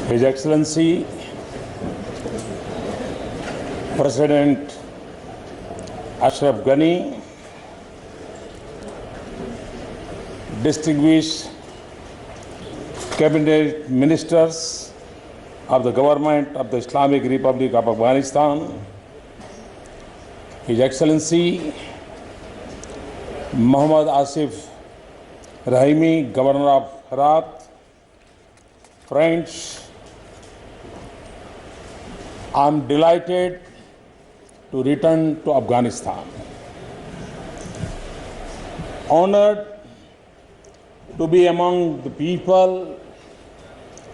His Excellency President Ashraf Ghani, distinguished cabinet ministers of the government of the Islamic Republic of Afghanistan, His Excellency Muhammad Asif Rahimi, Governor of Herat, friends, I am delighted to return to Afghanistan. Honored to be among the people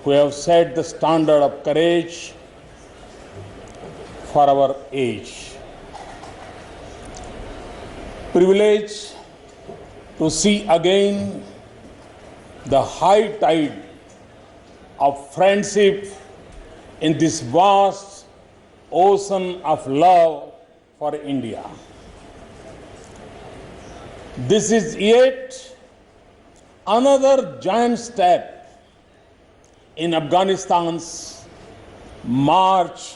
who have set the standard of courage for our age. Privileged to see again the high tide of friendship in this vast ocean of love for India. This is yet another giant step in Afghanistan's march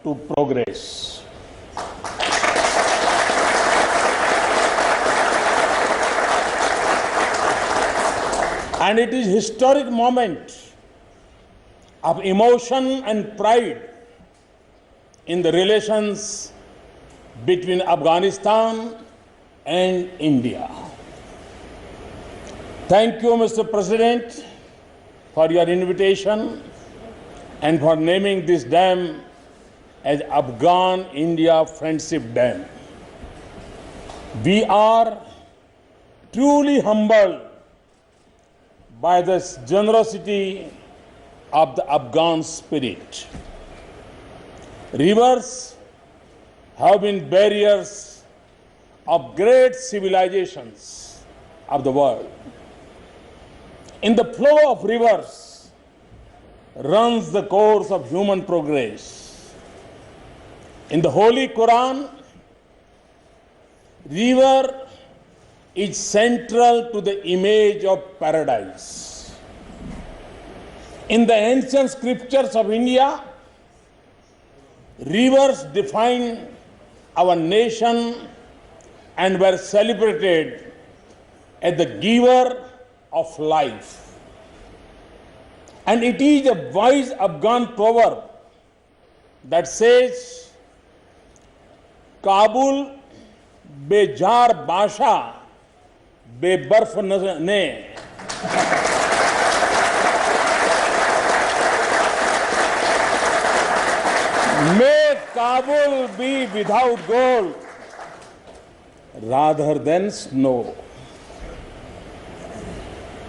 to progress. And it is a historic moment of emotion and pride in the relations between Afghanistan and India. Thank you, Mr. President, for your invitation and for naming this dam as Afghan-India Friendship Dam. We are truly humbled by the generosity of the Afghan spirit. Rivers have been barriers of great civilizations of the world. In the flow of rivers runs the course of human progress. In the Holy Quran, river is central to the image of paradise. In the ancient scriptures of India, rivers define our nation and were celebrated as the giver of life. And it is a wise Afghan proverb that says, Kabul bejar basha bebarf ne. May Kabul be without gold rather than snow.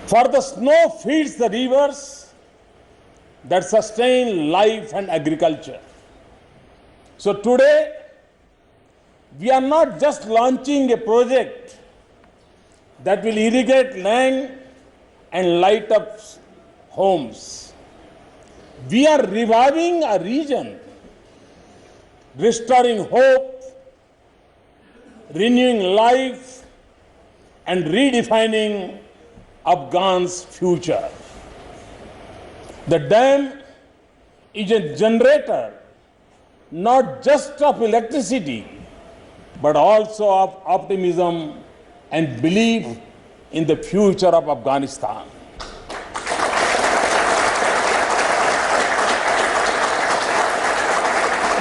For the snow feeds the rivers that sustain life and agriculture. So today, we are not just launching a project that will irrigate land and light up homes. We are reviving a region, restoring hope, renewing life, and redefining Afghan's future. The dam is a generator not just of electricity, but also of optimism and belief in the future of Afghanistan.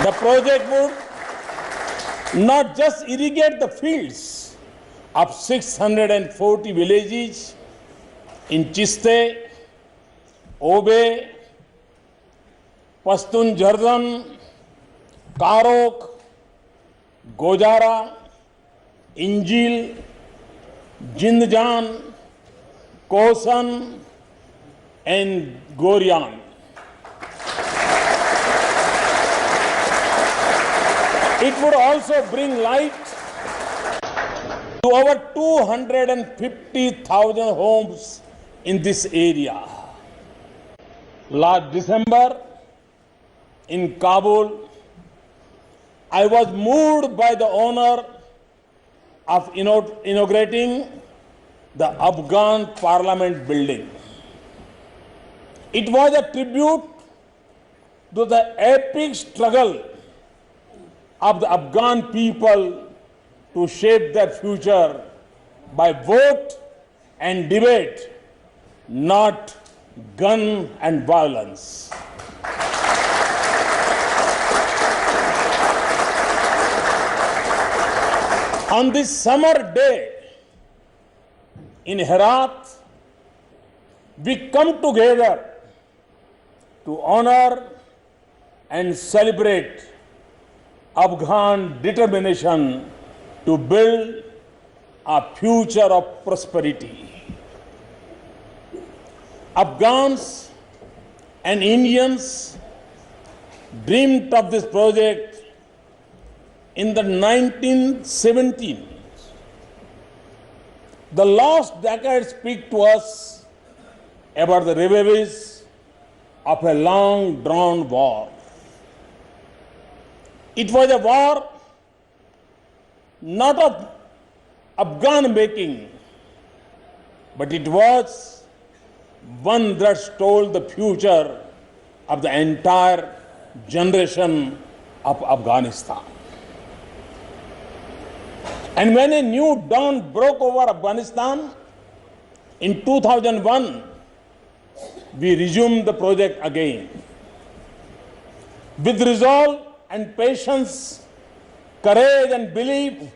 The project would not just irrigate the fields of 640 villages in Chiste, Obe, Pashtun Jardan, Karok, Gojara, Injil, Jindjan, Kosan, and Gorian. It would also bring light to over 250,000 homes in this area. Last December in Kabul, I was moved by the honor of inaugurating the Afghan Parliament building. It was a tribute to the epic struggle of the Afghan people to shape their future by vote and debate, not gun and violence. On this summer day in Herat, we come together to honor and celebrate Afghan determination to build a future of prosperity. Afghans and Indians dreamed of this project in the 1970s. The last decade speaks to us about the ravages of a long-drawn war. It was a war not of Afghan making, but it was one that stole the future of the entire generation of Afghanistan. And when a new dawn broke over Afghanistan in 2001, we resumed the project again. With resolve and patience, courage and belief,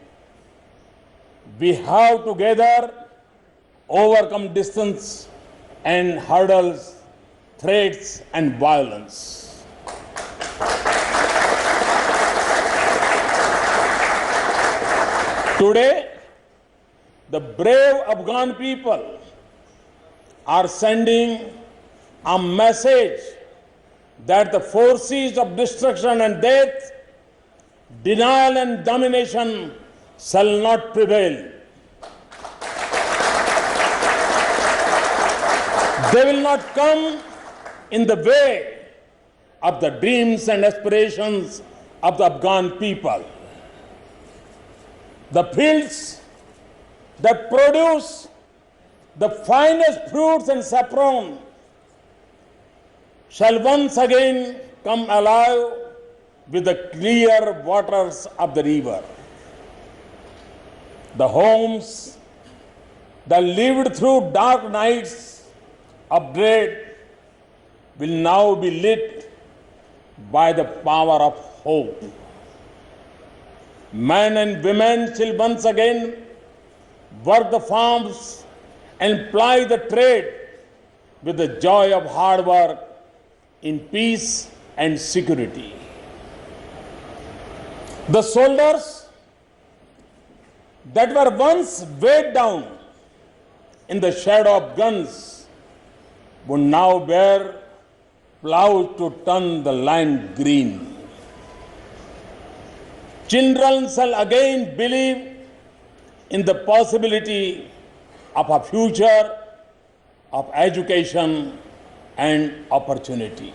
we have together overcome distance and hurdles, threats and violence. Today, the brave Afghan people are sending a message that the forces of destruction and death, denial and domination shall not prevail. They will not come in the way of the dreams and aspirations of the Afghan people. The fields that produce the finest fruits and saffron shall once again come alive with the clear waters of the river. The homes that lived through dark nights of dread will now be lit by the power of hope. Men and women shall once again work the farms and ply the trade with the joy of hard work in peace and security. The soldiers that were once weighed down in the shadow of guns would now bear plows to turn the land green. Children shall again believe in the possibility of a future of education and opportunity.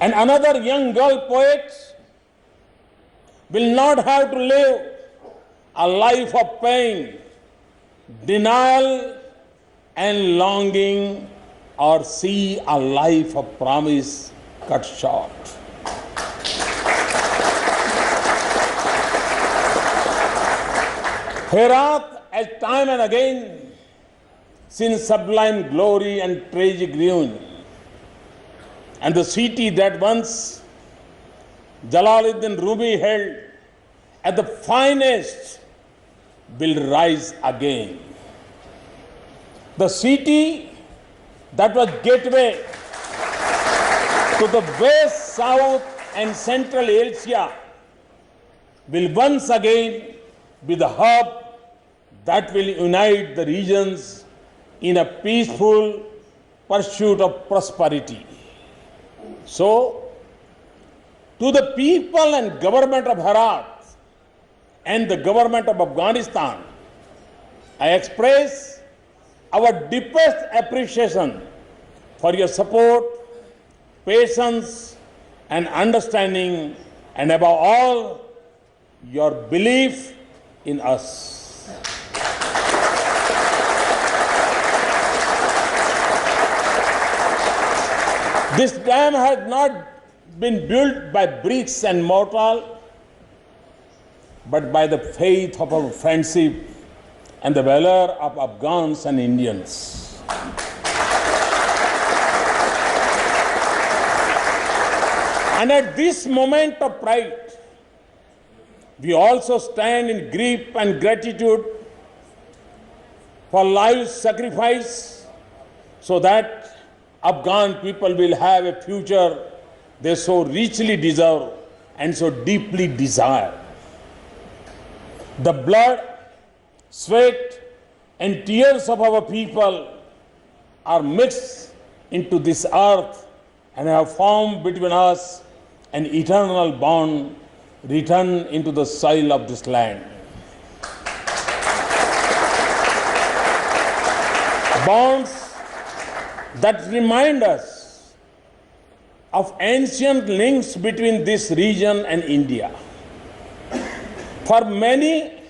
And another young girl poet will not have to live a life of pain, denial, and longing, or see a life of promise cut short. Herat has time and again seen sublime glory and tragic ruin. And the city that once Jalaluddin Rumi held at the finest will rise again. The city that was gateway to the West, South and Central Asia will once again be the hub that will unite the regions in a peaceful pursuit of prosperity. So, to the people and government of Herat and the government of Afghanistan, I express our deepest appreciation for your support, patience, and understanding, and above all, your belief in us. This dam has not been built by bricks and mortar, but by the faith of our friendship and the valor of Afghans and Indians. And at this moment of pride, we also stand in grief and gratitude for lives sacrificed so that Afghan people will have a future they so richly deserve and so deeply desire. The blood, sweat, and tears of our people are mixed into this earth and have formed between us an eternal bond written into the soil of this land. Bonds that remind us of ancient links between this region and India. For many,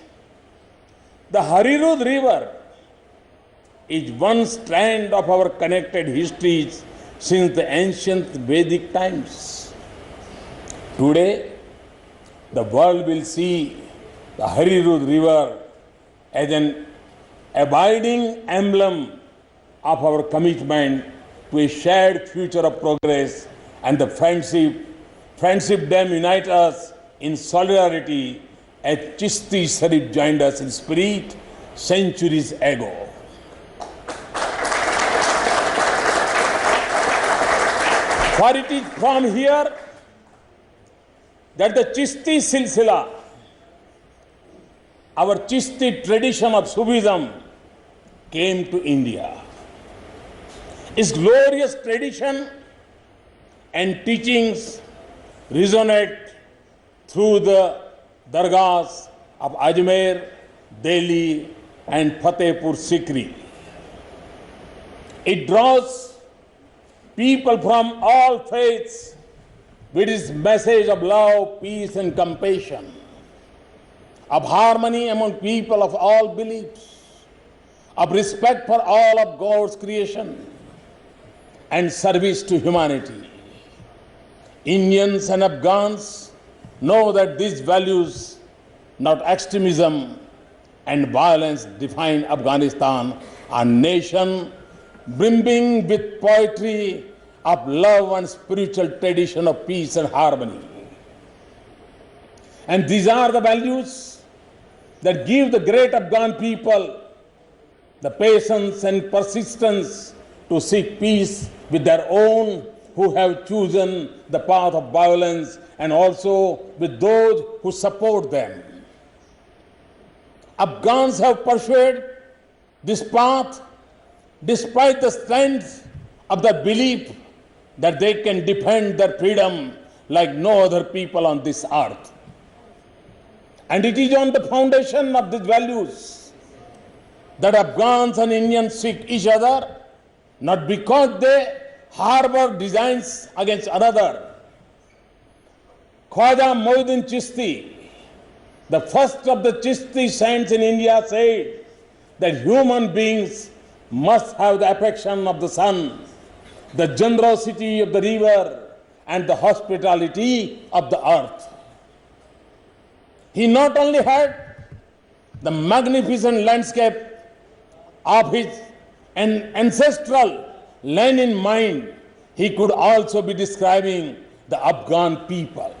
the Harirud River is one strand of our connected histories since the ancient Vedic times. Today, the world will see the Harirud River as an abiding emblem of our commitment to a shared future of progress and the friendship dam unite us in solidarity as Chishti Sharif joined us in spirit centuries ago. For it is from here that the Chishti Silsila, our Chishti tradition of Sufism, came to India. Its glorious tradition and teachings resonate through the dargahs of Ajmer, Delhi, and Fatehpur Sikri. It draws people from all faiths with its message of love, peace, and compassion, of harmony among people of all beliefs, of respect for all of God's creation, and service to humanity. Indians and Afghans know that these values, not extremism and violence, define Afghanistan, a nation brimming with poetry of love and spiritual tradition of peace and harmony. And these are the values that give the great Afghan people the patience and persistence to seek peace with their own who have chosen the path of violence and also with those who support them. Afghans have pursued this path despite the strength of the belief that they can defend their freedom like no other people on this earth. And it is on the foundation of these values that Afghans and Indians seek each other, not because they harbor designs against another. Khwaja Moinuddin Chishti, the first of the Chishti saints in India, said that human beings must have the affection of the sun, the generosity of the river, and the hospitality of the earth. He not only had the magnificent landscape of his ancestral land in mind, he could also be describing the Afghan people.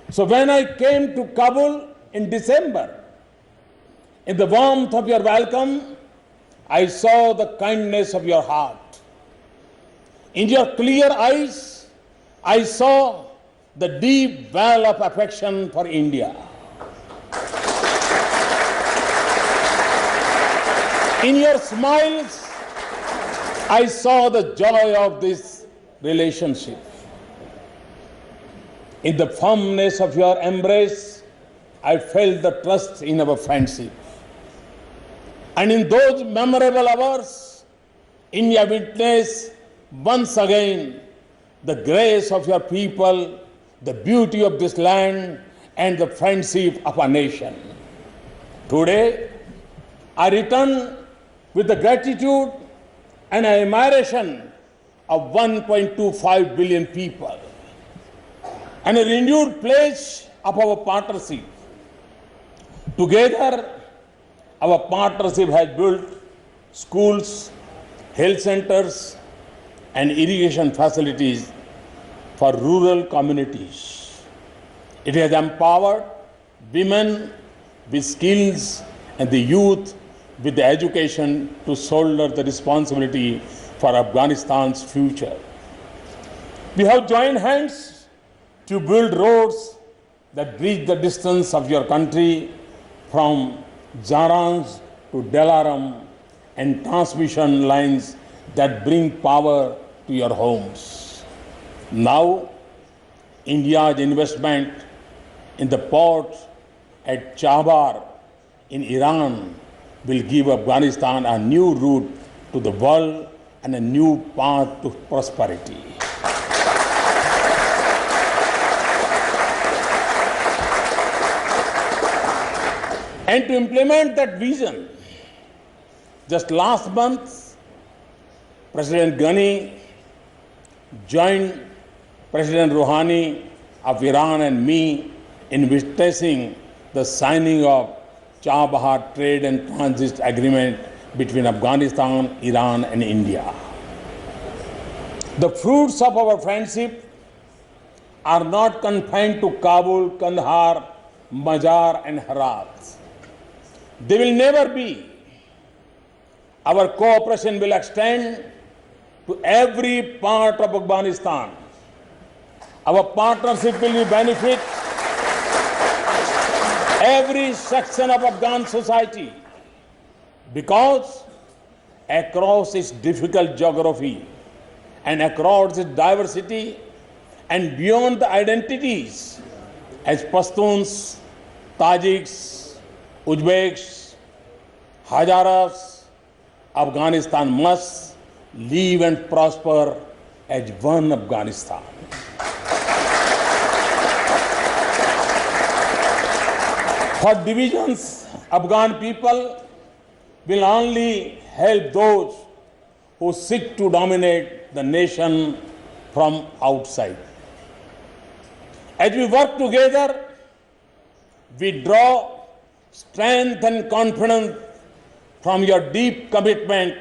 So when I came to Kabul in December, in the warmth of your welcome, I saw the kindness of your heart. In your clear eyes, I saw the deep well of affection for India. In your smiles, I saw the joy of this relationship. In the firmness of your embrace, I felt the trust in our friendship. And in those memorable hours, India witnessed once again the grace of your people, the beauty of this land, and the friendship of our nation. Today, I return with the gratitude and admiration of 1.25 billion people, and a renewed pledge of our partnership. Together, our partnership has built schools, health centers, and irrigation facilities for rural communities. It has empowered women with skills and the youth with the education to shoulder the responsibility for Afghanistan's future. We have joined hands to build roads that bridge the distance of your country from Zaranj to Delaram, and transmission lines that bring power to your homes. Now, India's investment in the port at Chabahar in Iran will give Afghanistan a new route to the world and a new path to prosperity. And to implement that vision, just last month, President Ghani joined President Rouhani of Iran and me in witnessing the signing of Chabahar Trade and Transit Agreement between Afghanistan, Iran, and India. The fruits of our friendship are not confined to Kabul, Kandahar, Mazar, and Herat. They will never be. Our cooperation will extend to every part of Afghanistan. Our partnership will benefit every section of Afghan society because across its difficult geography and across its diversity and beyond the identities as Pashtuns, Tajiks, Uzbeks, Hazaras, Afghanistan must live and prosper as one Afghanistan. For divisions, Afghan people will only help those who seek to dominate the nation from outside. As we work together, we draw strength and confidence from your deep commitment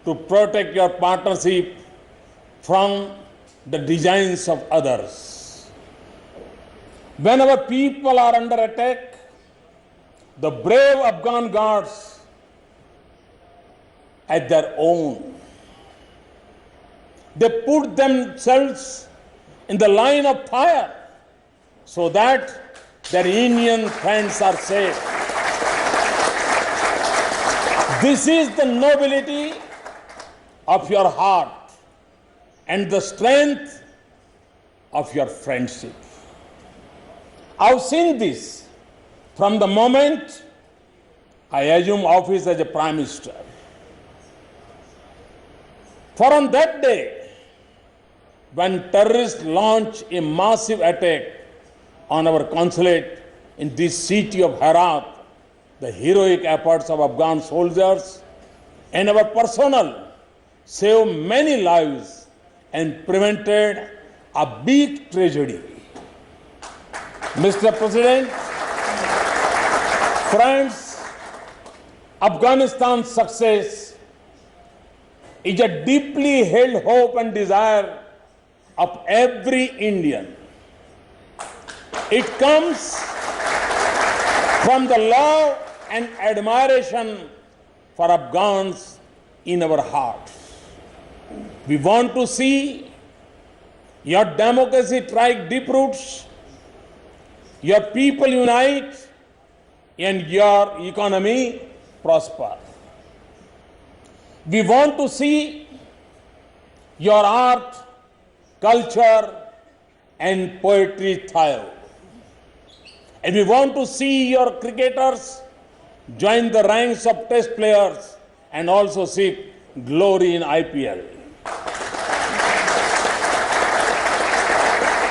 to protect your partnership from the designs of others. When our people are under attack, the brave Afghan guards at their own, they put themselves in the line of fire so that their Indian friends are safe. This is the nobility of your heart and the strength of your friendship. I've seen this from the moment I assumed office as a Prime Minister. For on that day, when terrorists launched a massive attack on our consulate in this city of Herat, the heroic efforts of Afghan soldiers and our personnel saved many lives and prevented a big tragedy. Mr. President, friends, Afghanistan's success is a deeply held hope and desire of every Indian. It comes from the love and admiration for Afghans in our hearts. We want to see your democracy strike deep roots, your people unite, and your economy prosper. We want to see your art, culture, and poetry thrive. And we want to see your cricketers join the ranks of test players and also seek glory in IPL.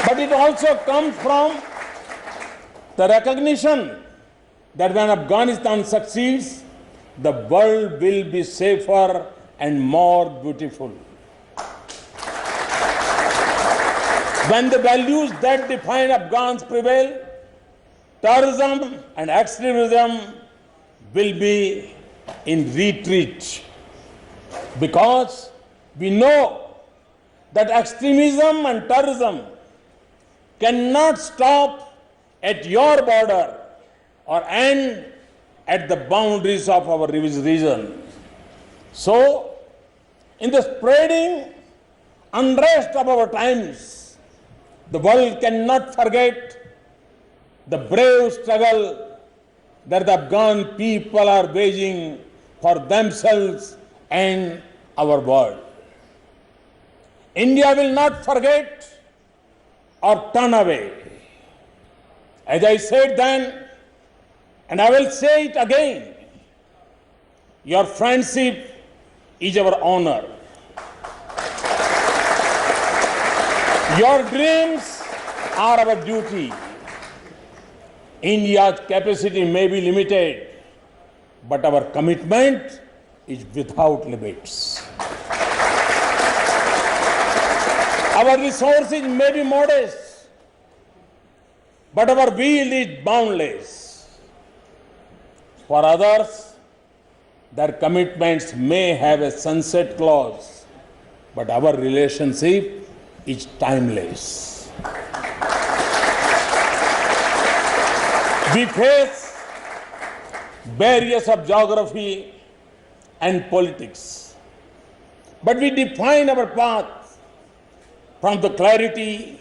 But it also comes from the recognition that when Afghanistan succeeds, the world will be safer and more beautiful. When the values that define Afghans prevail, terrorism and extremism will be in retreat, because we know that extremism and terrorism cannot stop at your border or end at the boundaries of our region. So, in the spreading unrest of our times, the world cannot forget the brave struggle that the Afghan people are waging for themselves and our world. India will not forget or turn away. As I said then, and I will say it again, your friendship is our honor. Your dreams are our duty. India's capacity may be limited, but our commitment is without limits. Our resources may be modest, but our will is boundless. For others, their commitments may have a sunset clause, but our relationship is timeless. We face barriers of geography and politics, but we define our path from the clarity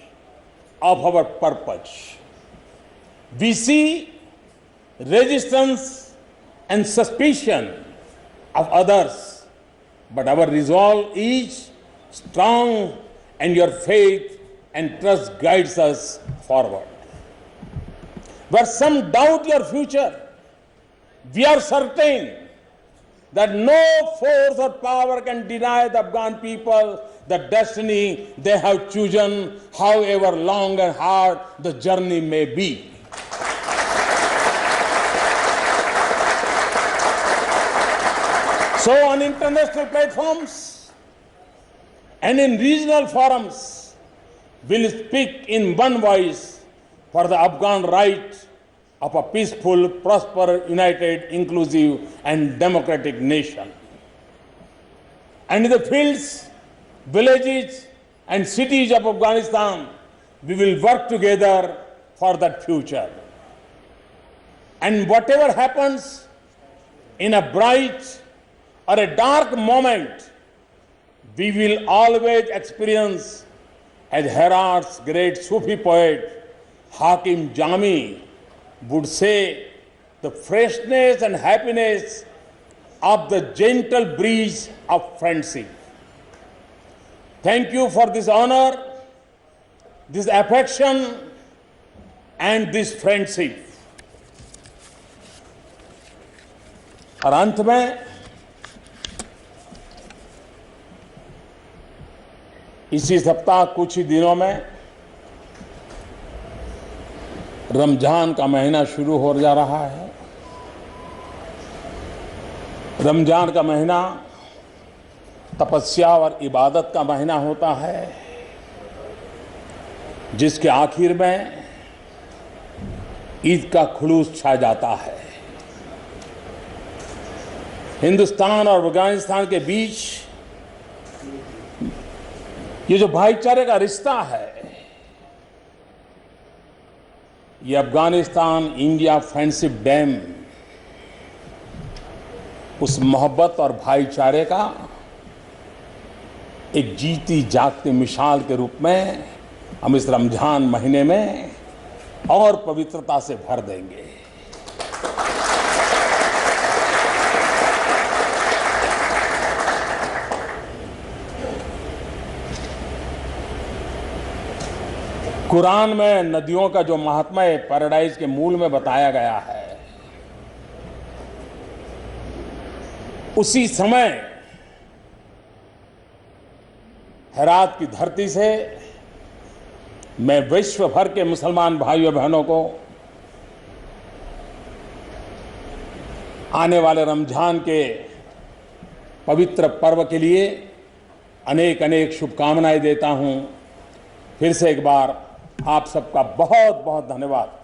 of our purpose. We see resistance and suspicion of others, but our resolve is strong, and your faith and trust guides us forward. Where some doubt your future, we are certain that no force or power can deny the Afghan people the destiny they have chosen, however long and hard the journey may be. So on international platforms and in regional forums, we'll speak in one voice for the Afghan right of a peaceful, prosperous, united, inclusive, and democratic nation. And in the fields, villages, and cities of Afghanistan, we will work together for that future. And whatever happens in a bright or a dark moment, we will always experience, as Herat's great Sufi poet Hakim Jami would say, the freshness and happiness of the gentle breeze of friendship. Thank you for this honor, this affection, and this friendship. और अंत में इसी सप्ताह कुछ ही दिनों में रमजान का महीना शुरू हो जा रहा है। रमजान का महीना तपस्या और इबादत का महीना होता है, जिसके आखिर में ईद का खुलूस छा जाता है। हिंदुस्तान और अफगानिस्तान के बीच ये जो भाईचारे का रिश्ता है, ये अफगानिस्तान इंडिया फ्रेंडशिप डैम उस मोहब्बत और भाईचारे का एक जीती जागती मिसाल के रूप में हम इस रमजान महीने में और पवित्रता से भर देंगे। कुरान में नदियों का जो महात्म्य पैराडाइज के मूल में बताया गया है, उसी समय हेरात की धरती से मैं विश्व भर के मुसलमान भाइयों बहनों को आने वाले रमजान के पवित्र पर्व के लिए अनेक अनेक शुभकामनाएं देता हूं। फिर से एक बार आप सबका बहुत बहुत धन्यवाद।